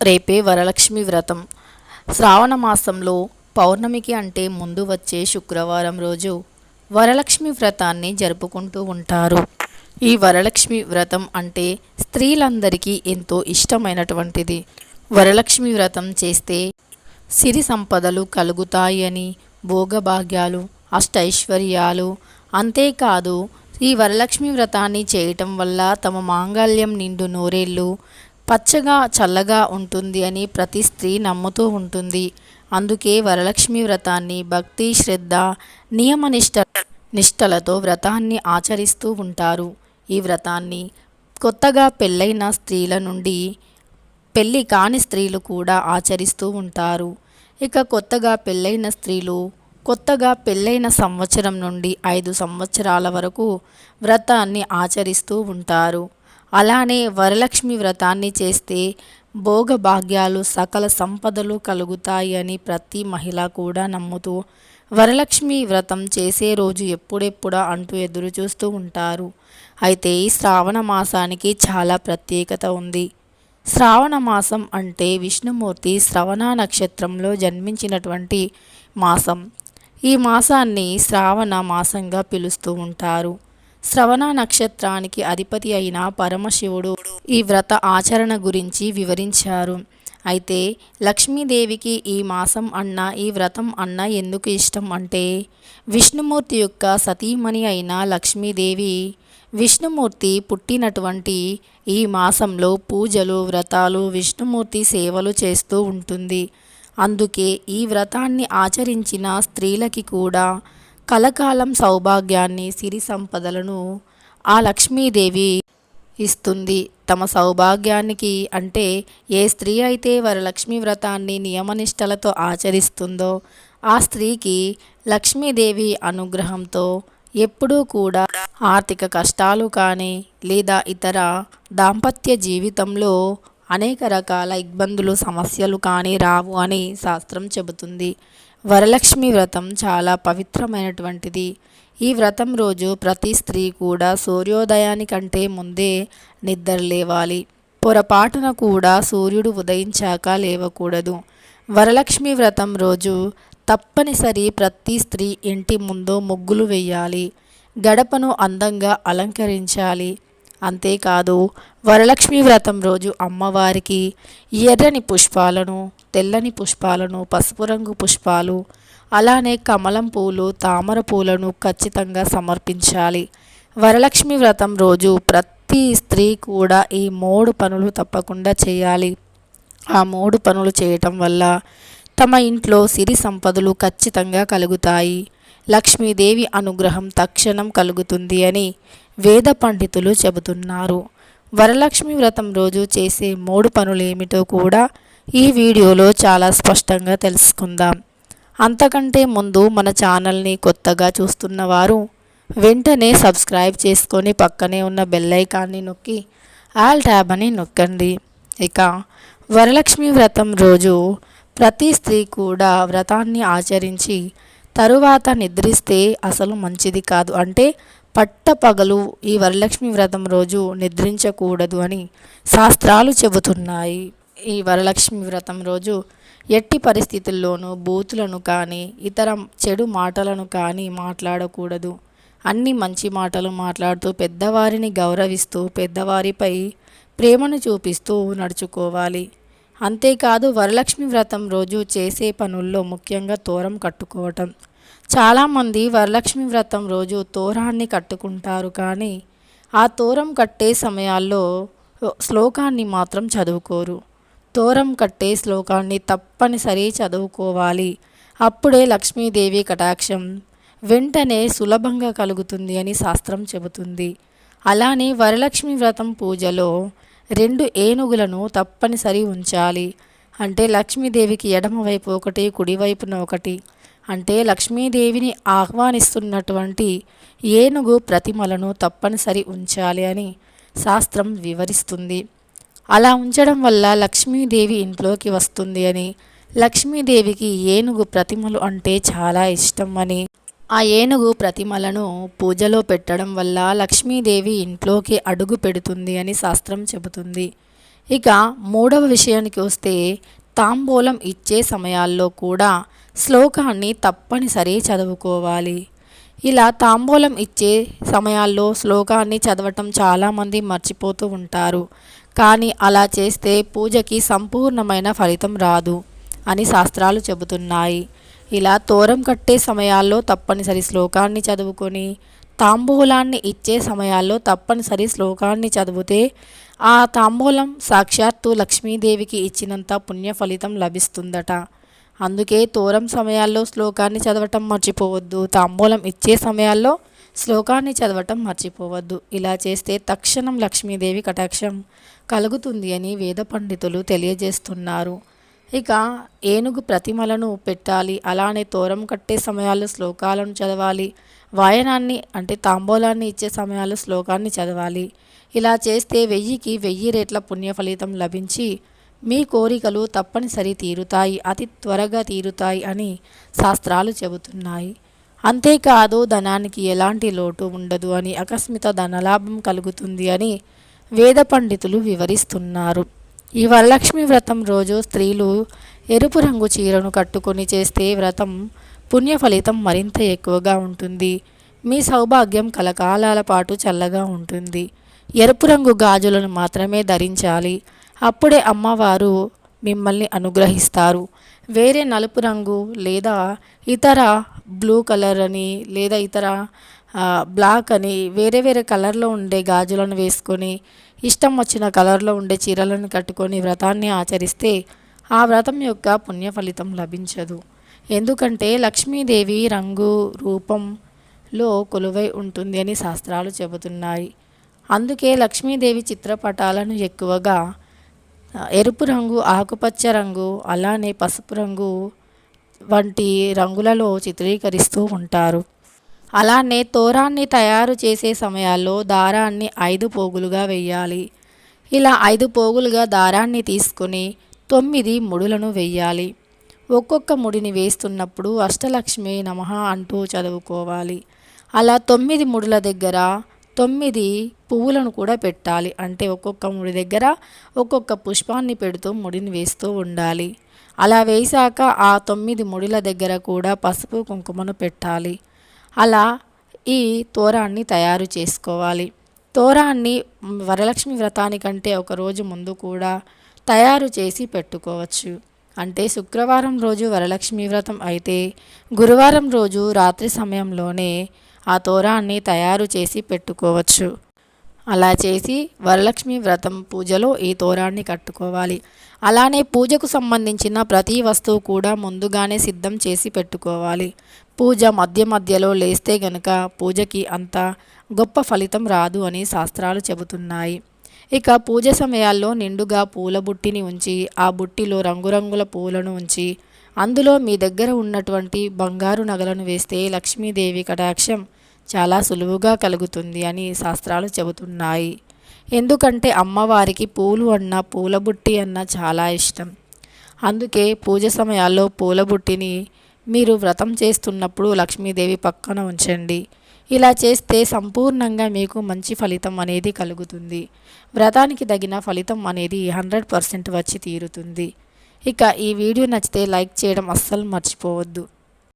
రేపే వరలక్ష్మి వ్రతం. శ్రావణ మాసంలో పౌర్ణమికి అంటే ముందు వచ్చే శుక్రవారం రోజు వరలక్ష్మి వ్రతాన్ని జరుపుకుంటూ ఉంటారు. ఈ వరలక్ష్మి వ్రతం అంటే స్త్రీలందరికీ ఎంతో ఇష్టమైనటువంటిది. వరలక్ష్మి వ్రతం చేస్తే సిరి సంపదలు కలుగుతాయి అని, భోగభాగ్యాలు, అష్టైశ్వర్యాలు, అంతేకాదు ఈ వరలక్ష్మి వ్రతాన్ని చేయటం వల్ల తమ మాంగళ్యం నిండు నూరేళ్ళు పచ్చగా చల్లగా ఉంటుంది అని ప్రతి స్త్రీ నమ్ముతూ ఉంటుంది. అందుకే వరలక్ష్మి వ్రతాన్ని భక్తి, శ్రద్ధ, నిష్టలతో వ్రతాన్ని ఆచరిస్తూ ఉంటారు. ఈ వ్రతాన్ని కొత్తగా పెళ్ళైన స్త్రీల నుండి పెళ్ళి కాని స్త్రీలు కూడా ఆచరిస్తూ ఉంటారు. ఇక కొత్తగా పెళ్ళైన స్త్రీలు కొత్తగా పెళ్ళైన సంవత్సరం నుండి 5 సంవత్సరాల వరకు వ్రతాన్ని ఆచరిస్తూ ఉంటారు. అలానే వరలక్ష్మి వ్రతాన్ని చేస్తే భోగభాగ్యాలు, సకల సంపదలు కలుగుతాయి అని ప్రతి మహిళ కూడా నమ్ముతూ వరలక్ష్మి వ్రతం చేసే రోజు ఎప్పుడెప్పుడా అంటూ ఎదురు చూస్తూ ఉంటారు. అయితే ఈ శ్రావణ మాసానికి చాలా ప్రత్యేకత ఉంది. శ్రావణ మాసం అంటే విష్ణుమూర్తి శ్రవణ నక్షత్రంలో జన్మించినటువంటి మాసం. ఈ మాసాన్ని శ్రావణ మాసంగా పిలుస్తూ ఉంటారు. శ్రవణ నక్షత్రానికి అధిపతి అయిన పరమశివుడు ఈ వ్రత ఆచరణ గురించి వివరించారు. అయితే లక్ష్మీదేవికి ఈ మాసం అన్న, ఈ వ్రతం అన్న ఎందుకు ఇష్టం అంటే, విష్ణుమూర్తి యొక్క సతీమణి అయిన లక్ష్మీదేవి విష్ణుమూర్తి పుట్టినటువంటి ఈ మాసంలో పూజలు, వ్రతాలు, విష్ణుమూర్తి సేవలు చేస్తూ ఉంటుంది. అందుకే ఈ వ్రతాన్ని ఆచరించిన స్త్రీలకి కూడా కలకాలం సౌభాగ్యాన్ని, సిరి సంపదలను ఆ లక్ష్మీదేవి ఇస్తుంది. తమ సౌభాగ్యానికి అంటే ఏ స్త్రీ అయితే వరలక్ష్మి వ్రతాన్ని నియమనిష్టలతో ఆచరిస్తుందో ఆ స్త్రీకి లక్ష్మీదేవి అనుగ్రహంతో ఎప్పుడూ కూడా ఆర్థిక కష్టాలు కానీ లేదా ఇతర దాంపత్య జీవితంలో అనేక రకాల ఇబ్బందులు, సమస్యలు కానీ రావు అని శాస్త్రం చెబుతుంది. వరలక్ష్మి వ్రతం చాలా పవిత్రమైనటువంటిది. ఈ వ్రతం రోజు ప్రతి స్త్రీ కూడా సూర్యోదయానికంటే ముందే నిద్ర లేవాలి. పొరపాటున కూడా సూర్యుడు ఉదయించాక లేవకూడదు. వరలక్ష్మి వ్రతం రోజు తప్పనిసరి ప్రతి స్త్రీ ఇంటి ముందు ముగ్గులు వేయాలి, గడపను అందంగా అలంకరించాలి. అంతేకాదు వరలక్ష్మి వ్రతం రోజు అమ్మవారికి ఎర్రని పుష్పాలను, తెల్లని పుష్పాలను, పసుపు రంగు పుష్పాలు, అలానే కమలం పూలు, తామర పూలను ఖచ్చితంగా సమర్పించాలి. వరలక్ష్మి వ్రతం రోజు ప్రతి స్త్రీ కూడా ఈ 3 పనులు తప్పకుండా చేయాలి. ఆ 3 పనులు చేయటం వల్ల తమ ఇంట్లో సిరి సంపదలు ఖచ్చితంగా కలుగుతాయి. లక్ష్మీదేవి అనుగ్రహం తక్షణం కలుగుతుంది అని వేద పండితులు చెబుతున్నారు. వరలక్ష్మి వ్రతం రోజు చేసే 3 పనులు ఏమిటో కూడా ఈ వీడియోలో చాలా స్పష్టంగా తెలుసుకుందాం. అంతకంటే ముందు మన ఛానల్ని కొత్తగా చూస్తున్న వారు వెంటనే సబ్స్క్రైబ్ చేసుకొని పక్కనే ఉన్న బెల్ ఐకాన్ని నొక్కి ఆల్ ట్యాబ్ అని నొక్కండి. ఇక వరలక్ష్మి వ్రతం రోజు ప్రతి స్త్రీ కూడా వ్రతాన్ని ఆచరించి తరువాత నిద్రిస్తే అసలు మంచిది కాదు. అంటే పట్టపగలు ఈ వరలక్ష్మి వ్రతం రోజు నిద్రించకూడదు అని శాస్త్రాలు చెబుతున్నాయి. ఈ వరలక్ష్మి వ్రతం రోజు ఎట్టి పరిస్థితుల్లోనూ బూతులను కానీ ఇతర చెడు మాటలను కానీ మాట్లాడకూడదు. అన్ని మంచి మాటలు మాట్లాడుతూ పెద్దవారిని గౌరవిస్తూ పెద్దవారిపై ప్రేమను చూపిస్తూ నడుచుకోవాలి. అంతేకాదు వరలక్ష్మి వ్రతం రోజు చేసే పనుల్లో ముఖ్యంగా తోరం కట్టుకోవటం. చాలామంది వరలక్ష్మి వ్రతం రోజు తోరాన్ని కట్టుకుంటారు, కానీ ఆ తోరం కట్టే సమయాల్లో శ్లోకాన్ని మాత్రం చదువుకోరు. తోరం కట్టే శ్లోకాన్ని తప్పనిసరి చదువుకోవాలి. అప్పుడే లక్ష్మీదేవి కటాక్షం వెంటనే సులభంగా కలుగుతుంది అని శాస్త్రం చెబుతుంది. అలానే వరలక్ష్మి వ్రతం పూజలో 2 ఏనుగులను తప్పనిసరి ఉంచాలి. అంటే లక్ష్మీదేవికి ఎడమవైపు ఒకటి, కుడివైపున ఒకటి. అంటే లక్ష్మీదేవిని ఆహ్వానిస్తున్నటువంటి ఏనుగు ప్రతిమలను తప్పనిసరి ఉంచాలి అని శాస్త్రం వివరిస్తుంది. అలా ఉంచడం వల్ల లక్ష్మీదేవి ఇంట్లోకి వస్తుంది అని, లక్ష్మీదేవికి ఏనుగు ప్రతిమలు అంటే చాలా ఇష్టం అని, ఆ ఏనుగు ప్రతిమలను పూజలో పెట్టడం వల్ల లక్ష్మీదేవి ఇంట్లోకి అడుగు పెడుతుంది అని శాస్త్రం చెబుతుంది. ఇక మూడవ విషయానికి వస్తే తాంబూలం ఇచ్చే సమయాల్లో కూడా శ్లోకాన్ని తప్పనిసరి చదువుకోవాలి. ఇలా తాంబూలం ఇచ్చే సమయాల్లో శ్లోకాన్ని చదవటం చాలామంది మర్చిపోతూ ఉంటారు. కానీ అలా చేస్తే పూజకి సంపూర్ణమైన ఫలితం రాదు అని శాస్త్రాలు చెబుతున్నాయి. ఇలా తోరం కట్టే సమయాల్లో తప్పనిసరి శ్లోకాన్ని చదువుకొని తాంబూలాన్ని ఇచ్చే సమయాల్లో తప్పనిసరి శ్లోకాన్ని చదివితే ఆ తాంబూలం సాక్షాత్తు లక్ష్మీదేవికి ఇచ్చినంత పుణ్య ఫలితం లభిస్తుందట. అందుకే తోరం సమయాల్లో శ్లోకాన్ని చదవటం మర్చిపోవద్దు, తాంబూలం ఇచ్చే సమయాల్లో శ్లోకాన్ని చదవటం మర్చిపోవద్దు. ఇలా చేస్తే తక్షణం లక్ష్మీదేవి కటాక్షం కలుగుతుంది అని వేద పండితులు తెలియజేస్తున్నారు. ఇక ఏనుగు ప్రతిమలను పెట్టాలి, అలానే తోరం కట్టే సమయాల్లో శ్లోకాలను చదవాలి, వాయనాన్ని అంటే తాంబూలాన్ని ఇచ్చే సమయాల్లో శ్లోకాన్ని చదవాలి. ఇలా చేస్తే 1000కి 1000 రెట్ల పుణ్య ఫలితం లభించి మీ కోరికలు తప్పనిసరి తీరుతాయి, అతి త్వరగా తీరుతాయి అని శాస్త్రాలు చెబుతున్నాయి. అంతేకాదు ధనానికి ఎలాంటి లోటు ఉండదు అని, ఆకస్మిక ధనలాభం కలుగుతుంది అని వేద పండితులు వివరిస్తున్నారు. ఈ వరలక్ష్మి వ్రతం రోజు స్త్రీలు ఎరుపు రంగు చీరను కట్టుకొని చేస్తే వ్రతం పుణ్య ఫలితం మరింత ఎక్కువగా ఉంటుంది. మీ సౌభాగ్యం కలకాలాల పాటు చల్లగా ఉంటుంది. ఎరుపు రంగు గాజులను మాత్రమే ధరించాలి, అప్పుడే అమ్మవారు మిమ్మల్ని అనుగ్రహిస్తారు. వేరే నలుపు రంగు లేదా ఇతర బ్లూ కలర్ అని లేదా ఇతర బ్లాక్ అని వేరే వేరే కలర్లో ఉండే గాజులను వేసుకొని ఇష్టం వచ్చిన కలర్లో ఉండే చీరలను కట్టుకొని వ్రతాన్ని ఆచరిస్తే ఆ వ్రతం యొక్క పుణ్య ఫలితం లభించదు. ఎందుకంటే లక్ష్మీదేవి రంగు రూపంలో కొలువై ఉంటుంది అని శాస్త్రాలు చెబుతున్నాయి. అందుకే లక్ష్మీదేవి చిత్రపటాలను ఎక్కువగా ఎరుపు రంగు, ఆకుపచ్చ రంగు, అలానే పసుపు రంగు వంటి రంగులలో చిత్రీకరిస్తూ ఉంటారు. అలానే తోరాన్ని తయారు చేసే సమయాల్లో దారాన్ని 5 పోగులుగా వేయాలి. ఇలా 5 పోగులుగా దారాన్ని తీసుకొని 9 ముడులను వేయాలి. ఒక్కొక్క ముడిని వేస్తున్నప్పుడు అష్టలక్ష్మి నమః అంటూ చదువుకోవాలి. అలా 9 ముడుల దగ్గర 9 పువ్వులను కూడా పెట్టాలి. అంటే ఒక్కొక్క ముడి దగ్గర ఒక్కొక్క పుష్పాన్ని పెడుతూ ముడిని వేస్తూ ఉండాలి. అలా వేశాక ఆ 9 ముడిల దగ్గర కూడా పసుపు కుంకుమను పెట్టాలి. అలా ఈ తోరాన్ని తయారు చేసుకోవాలి. తోరాన్ని వరలక్ష్మి వ్రతానికంటే ఒకరోజు ముందు కూడా తయారు చేసి పెట్టుకోవచ్చు. అంటే శుక్రవారం రోజు వరలక్ష్మి వ్రతం అయితే గురువారం రోజు రాత్రి సమయంలోనే ఆ తోరాన్ని తయారు చేసి పెట్టుకోవచ్చు. అలా చేసి వరలక్ష్మి వ్రతం పూజలో ఈ తోరాన్ని కట్టుకోవాలి. అలానే పూజకు సంబంధించిన ప్రతి వస్తువు కూడా ముందుగానే సిద్ధం చేసి పెట్టుకోవాలి. పూజ మధ్యలో లేస్తే గనుక పూజకి అంత గొప్ప ఫలితం రాదు అని శాస్త్రాలు చెబుతున్నాయి. ఇక పూజ సమయాల్లో నిండుగా పూల బుట్టిని ఉంచి ఆ బుట్టిలో రంగురంగుల పూలను ఉంచి అందులో మీ దగ్గర ఉన్నటువంటి బంగారు నగలను వేస్తే లక్ష్మీదేవి కటాక్షం చాలా సులువుగా కలుగుతుంది అని శాస్త్రాలు చెబుతున్నాయి. ఎందుకంటే అమ్మవారికి పూలు అన్న పూల బుట్టి అన్న చాలా ఇష్టం. అందుకే పూజ సమయాల్లో పూల బుట్టిని మీరు వ్రతం చేస్తున్నప్పుడు లక్ష్మీదేవి పక్కన ఉంచండి. ఇలా చేస్తే సంపూర్ణంగా మీకు మంచి ఫలితం అనేది కలుగుతుంది. వ్రతానికి తగిన ఫలితం అనేది 100% వచ్చి తీరుతుంది. ఇక ఈ వీడియో నచ్చితే లైక్ చేయడం అస్సలు మర్చిపోవద్దు.